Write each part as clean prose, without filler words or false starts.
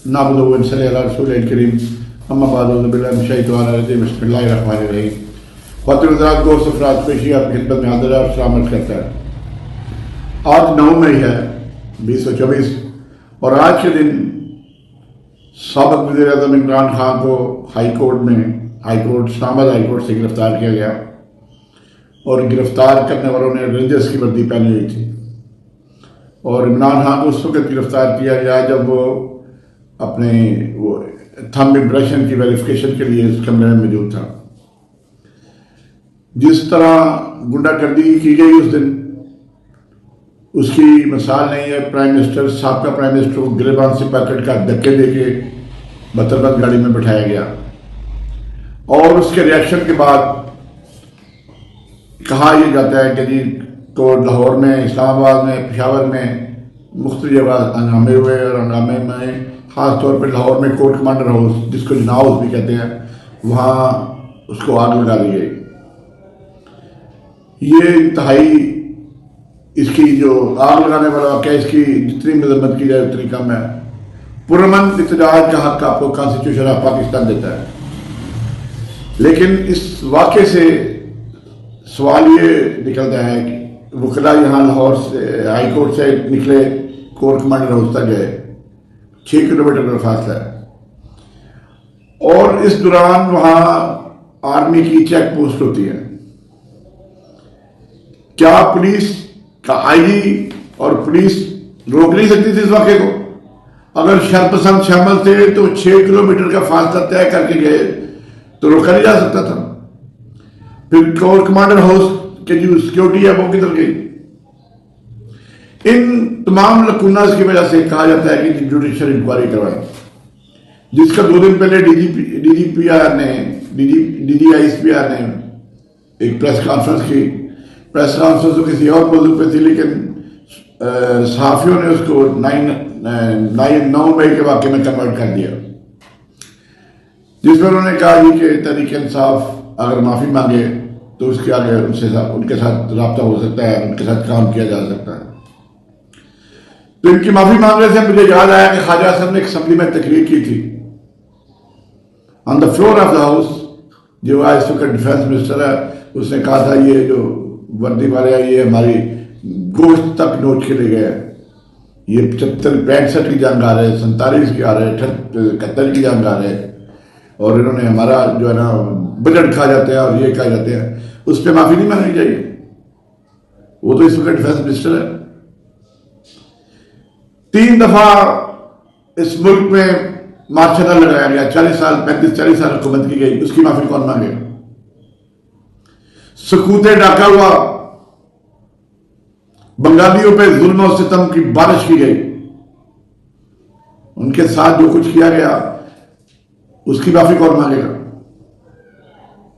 نعبدہ و نصلی علی رسول الکریم اما بعد اعوذ باللہ من الشیطان الرجیم بسم اللہ الرحمن الرحیم. خواتین حضرات کو سفرات پیشی آپ کی خدمت میں حاضر اور سلامت کرتا ہے. آج 9 مئی ہے 2024 اور آج کے دن سابق وزیر اعظم عمران خان کو ہائی کورٹ اسلام آباد ہائی کورٹ سے گرفتار کیا گیا اور گرفتار کرنے والوں نے رینجرز کی وردی پہنی ہوئی تھی. اور عمران خان کو اس وقت گرفتار کیا گیا جب وہ اپنے تھمب امپریشن کی ویریفیکیشن کے لیے اس کمرے میں موجود تھا. جس طرح غنڈہ گردی کی گئی اس دن اس کی مثال نہیں ہے. سابقہ پرائم منسٹر کو گریبان سے پکڑ کر دھکے دے کے بطربند گاڑی میں بٹھایا گیا اور اس کے ریئیکشن کے بعد کہا یہ جاتا ہے کہ جی تو لاہور میں، اسلام آباد میں، پشاور میں مختلف جگہ ہنگامے ہوئے اور ہنگامے میں خاص طور پہ لاہور میں کورٹ کمانڈر ہاؤس جس کو جناح ہاؤس بھی کہتے ہیں وہاں اس کو آگ لگا دی گئی. یہ انتہائی اس کی جو آگ لگانے والا واقعہ اس کی جتنی مذمت کی جائے اتنی کم ہے. پرامن احتجاج کا حق آپ کو کانسٹیٹیوشن آف پاکستان دیتا ہے، لیکن اس واقعے سے سوال یہ نکلتا ہے کہ وکلاء یہاں لاہور سے ہائی کورٹ سے نکلے کورٹ کمانڈر ہاؤس تک گئے، 6 کلومیٹر کا فاصلہ ہے، اور اس دوران وہاں آرمی کی چیک پوسٹ ہوتی ہے. کیا پولیس کا آئی جی اور پولیس روک نہیں سکتی تھی اس واقعے کو؟ اگر شرپسند شامل تھے تو 6 کلومیٹر کا فاصلہ طے کر کے گئے تو روکا نہیں جا سکتا تھا. پھر کورٹ کمانڈر ہاؤس کہ جو سیکیورٹی ہے وہ کدھر گئی؟ ان تمام لکوناز کی وجہ سے کہا جاتا ہے کہ جوڈیشل انکوائری کروائیں، جس کا 2 دن پہلے ڈی جی پی آر نے ایک پریس کانفرنس کی. پریس کانفرنس تو کسی اور موضوع پہ تھی لیکن صحافیوں نے اس کو 9 مئی کے واقعے میں کنورٹ کر دیا، جس میں انہوں نے کہا کہ تحریک انصاف اگر معافی مانگے تو اس کے آگے ان کے ساتھ رابطہ ہو سکتا ہے، ان کے ساتھ کام کیا جا سکتا ہے. تو ان کی معافی مانگنے سے مجھے یاد آیا کہ خواجہ احسن نے ایک اسمبلی میں تقریر کی تھی on the floor of the house. جو آج اس وقت ڈیفینس منسٹر ہے اس نے کہا تھا یہ جو وردی والے ہیں یہ ہماری گوشت تک نوچ کے لے گئے، یہ 75-65 کی جنگ آ رہے، 47 کی آ رہے، 71 کی جنگ آ رہے، اور انہوں نے ہمارا جو ہے نا بجٹ کھا جاتے ہیں اور یہ کھا جاتے ہیں. اس پہ معافی نہیں مانگنی چاہیے. وہ تو اس وقت ڈیفینس منسٹر ہے. 3 دفعہ اس ملک میں مارشل لا لگایا گیا، 35-40 سال حکومت کی گئی، اس کی معافی کون مانگے؟ سکوت ڈاکہ ہوا، بنگالیوں پہ ظلم و ستم کی بارش کی گئی، ان کے ساتھ جو کچھ کیا گیا اس کی معافی کون مانگے گا؟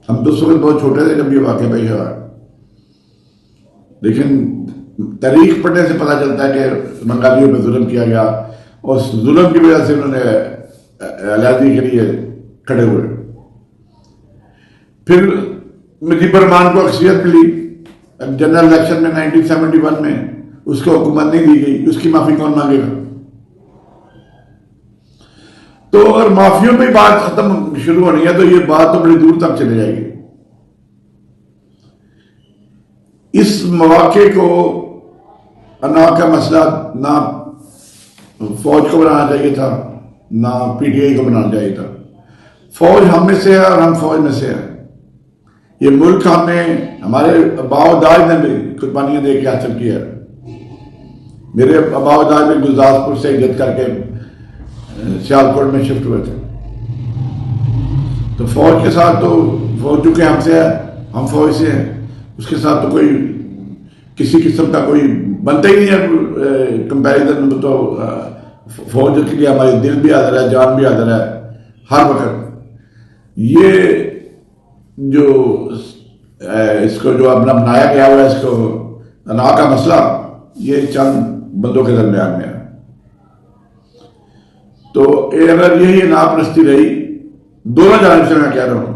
ہم تو اس وقت بہت چھوٹے تھے جب یہ واقعہ پیش ہوا، لیکن تاریخ پڑھنے سے پتہ چلتا ہے کہ بنگالیوں پہ ظلم کیا گیا اور اس ظلم کی وجہ سے انہوں نے علیحدگی کے لیے کھڑے ہوئے. پھر مجیب الرحمان کو اکثریت ملی جنرل الیکشن میں 1971 میں، اس کو حکومت نہیں دی گئی، اس کی معافی کون مانگے گا؟ تو اگر معافیوں پہ بات ختم شروع ہونی ہے تو یہ بات تو بڑی دور تک چلے جائے گی. اس مواقع کو انا کا مسئلہ نہ فوج کو بنانا چاہیے تھا نہ پی ٹی آئی کو بنانا چاہیے تھا. فوج ہم میں سے ہے اور ہم فوج میں سے ہیں. یہ ملک ہم نے ہمارے آبا و اجداد نے بھی قربانیاں دے کے حاصل کیا ہے. میرے آبا و اجداد بھی گلزارپور سے ہجرت کر کے سیالکوٹ میں شفٹ ہوئے تھے. تو فوج کے ساتھ تو فوج چونکہ ہم سے ہے، ہم فوج سے ہیں، اس کے ساتھ تو کوئی کسی قسم کا کوئی بنتا ہی نہیں ہے کمپیریزن. تو فوج کے لیے ہمارے دل بھی حاضر ہے، جان بھی حاضر ہے ہر وقت. یہ جو اس کو جو اپنا بنایا گیا ہوا ہے اس کو انا کا مسئلہ، یہ چند بندوں کے درمیان میں ہے. تو اگر یہی انا پرستی رہی دونوں جانب سے میں کہہ رہا ہوں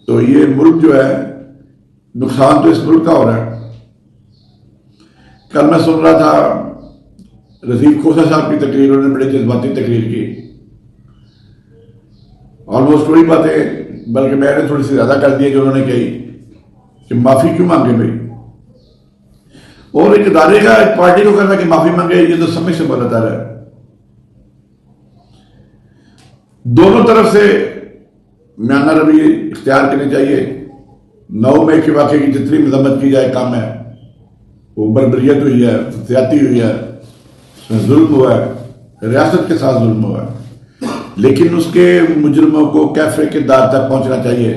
تو یہ ملک جو ہے نقصان تو اس ملک کا ہو رہا ہے. کل میں سن رہا تھا رضیف کھوسہ صاحب کی تقریر، انہوں نے بڑی جذباتی تقریر کی، آلموسٹ وہی باتیں بلکہ میں نے تھوڑی سی زیادہ کر دی جو انہوں نے کہی کہ معافی کیوں مانگے بھائی، اور ایک ادارے کا ایک پارٹی کو کرنا کہ معافی مانگے، یہ تو سمجھ سے بولتا رہا ہے۔ دونوں طرف سے میانہ روی اختیار کرنی چاہیے۔ 9 مئی کے واقعے کی جتنی مذمت کی جائے کام ہے، وہ بربریت ہوئی ہے، زیادتی ہوئی ہے، اس میں ظلم ہوا ہے، ریاست کے ساتھ ظلم ہوا ہے، لیکن اس کے مجرموں کو کیفے کے دار تک پہنچنا چاہیے،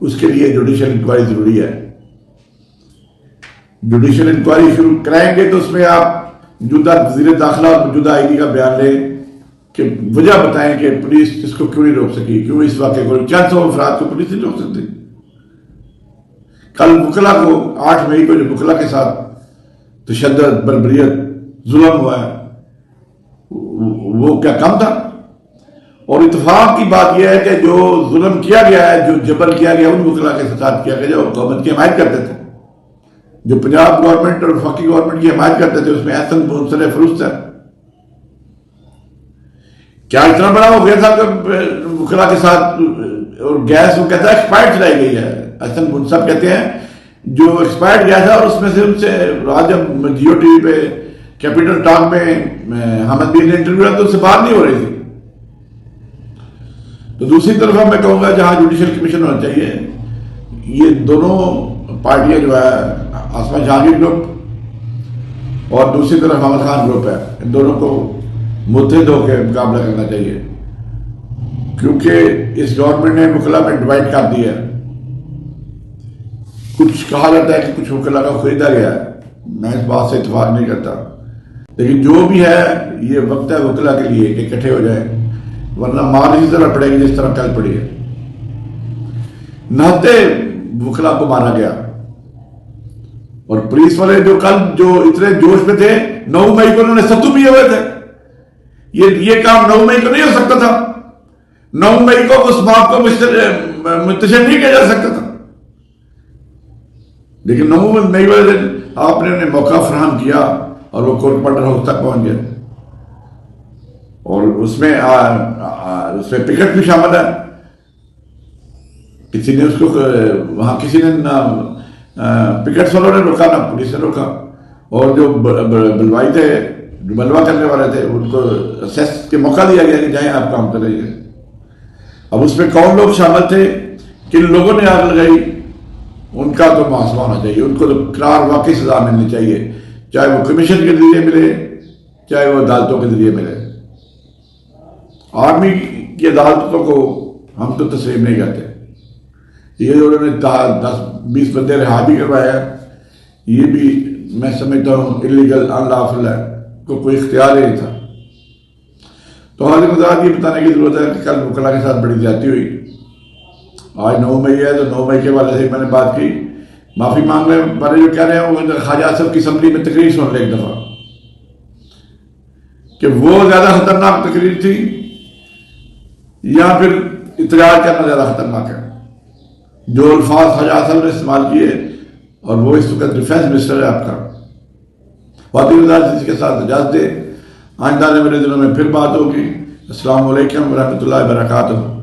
اس کے لیے جوڈیشل انکوائری ضروری ہے۔ جوڈیشل انکوائری شروع کرائیں گے تو اس میں آپ موجودہ وزیر داخلہ اور موجودہ آئی ڈی کا بیان لیں کہ وجہ بتائیں کہ پولیس اس کو کیوں نہیں روک سکی، کیوں اس واقعے کو چند سو افراد کو پولیس نہیں روک سکتی۔ کل وکلا کو 8 مئی کو جو وکلا کے ساتھ تشدد، بربریت، ظلم ہوا ہے، وہ کیا کم تھا؟ اور اتفاق کی بات یہ ہے کہ جو ظلم کیا گیا ہے، جو جبر کیا گیا، ان وکلا کے ساتھ کیا گیا جو حکومت کی حمایت کرتے تھے، جو پنجاب گورنمنٹ اور وفاقی گورنمنٹ کی حمایت کرتے تھے، اس میں احسن منصر فروخت ہے۔ کیا اتنا بڑا ہو گیا تھا کہ وکلا کے ساتھ، اور گیس وہ کہتا ہے ایکسپائرڈ چلائی گئی ہے، احسن منصف کہتے ہیں جو ایکسپائرڈ گیس ہے، اور اس میں سے ان سے آج جب جیو ٹی وی پہ کیپٹل ٹاک میں حامد بین نے انٹرویو ہے تو اس سے بات نہیں ہو رہی تھی۔ تو دوسری طرف میں کہوں گا جہاں جوڈیشل کمیشن ہونا چاہیے، یہ دونوں پارٹیاں جو ہے، آسما جہانگیر گروپ اور دوسری طرف احمد خان گروپ ہے، ان دونوں کو متحد ہو کے مقابلہ کرنا چاہیے، کیونکہ اس گورنمنٹ نے وکلا میں ڈیوائڈ کر دیا ہے۔ کچھ کہا جاتا ہے کہ کچھ وکلا کا خریدا گیا ہے، میں اس بات سے اتفاق نہیں کرتا، لیکن جو بھی ہے یہ وقت ہے وکلا کے لیے کہ اکٹھے ہو جائیں، ورنہ مار اسی طرح پڑے گی جس طرح کل پڑی ہے۔ نہتے وکلا کو مارا گیا، اور پولیس والے جو کل جو اتنے جوش میں تھے، 9 مئی کو انہوں نے ستو پیے ہوئے تھے، یہ کام 9 مئی کو نہیں ہو سکتا تھا، 9 مئی کو اس بات کو منتشر نہیں کیا جا سکتا تھا، لیکن 9 مئی والے دن آپ نے انہیں موقع فراہم کیا اور وہ کورٹ مارٹل ہاؤس تک پہنچ گئے، اور اس میں پکٹ بھی شامل ہے۔ کسی نے اس کو وہاں کسی نے پکٹس والوں نے روکا، نہ پولیس نے روکا، اور جو بلوائی تھے، جو بلوا کرنے والے تھے، ان کو اسیس کے موقع دیا گیا کہ جائیں آپ کام کر رہی ہے۔ اب اس میں کون لوگ شامل تھے، کن لوگوں نے آگ لگائی، ان کا تو محاسبہ ہونا چاہیے، ان کو تو قرار واقعی سزا ملنی چاہیے، چاہے وہ کمیشن کے ذریعے ملے، چاہے وہ عدالتوں کے ذریعے ملے۔ آرمی کی عدالتوں کو ہم تو تسلیم نہیں کرتے، یہ جو انہوں نے 10-20 بندے رہا بھی کروایا ہے، یہ بھی میں سمجھتا ہوں انلیگل، ان لافل ہے، کوئی اختیار ہی نہیں تھا۔ تو حاضر مزاد یہ بتانے کی ضرورت ہے کہ کل وکلا کے ساتھ بڑی زیادتی ہوئی، آج 9 مئی ہے تو 9 مئی کے والے سے میں نے بات کی، معافی مانگنے والے جو کہہ رہے ہیں وہ خواجہ آصف کی اسمبلی میں تقریر سن لیں ایک دفعہ کہ وہ زیادہ خطرناک تقریر تھی یا پھر اطلاع کرنا زیادہ خطرناک ہے۔ جو الفاظ خواجہ آصف نے استعمال کیے، اور وہ اس وقت ڈیفینس منسٹر ہے آپ کا، فاطر رضا جس کے ساتھ اجازت دے، آئندہ میرے دنوں میں پھر بات ہوگی۔ السلام علیکم ورحمۃ اللہ وبرکاتہ۔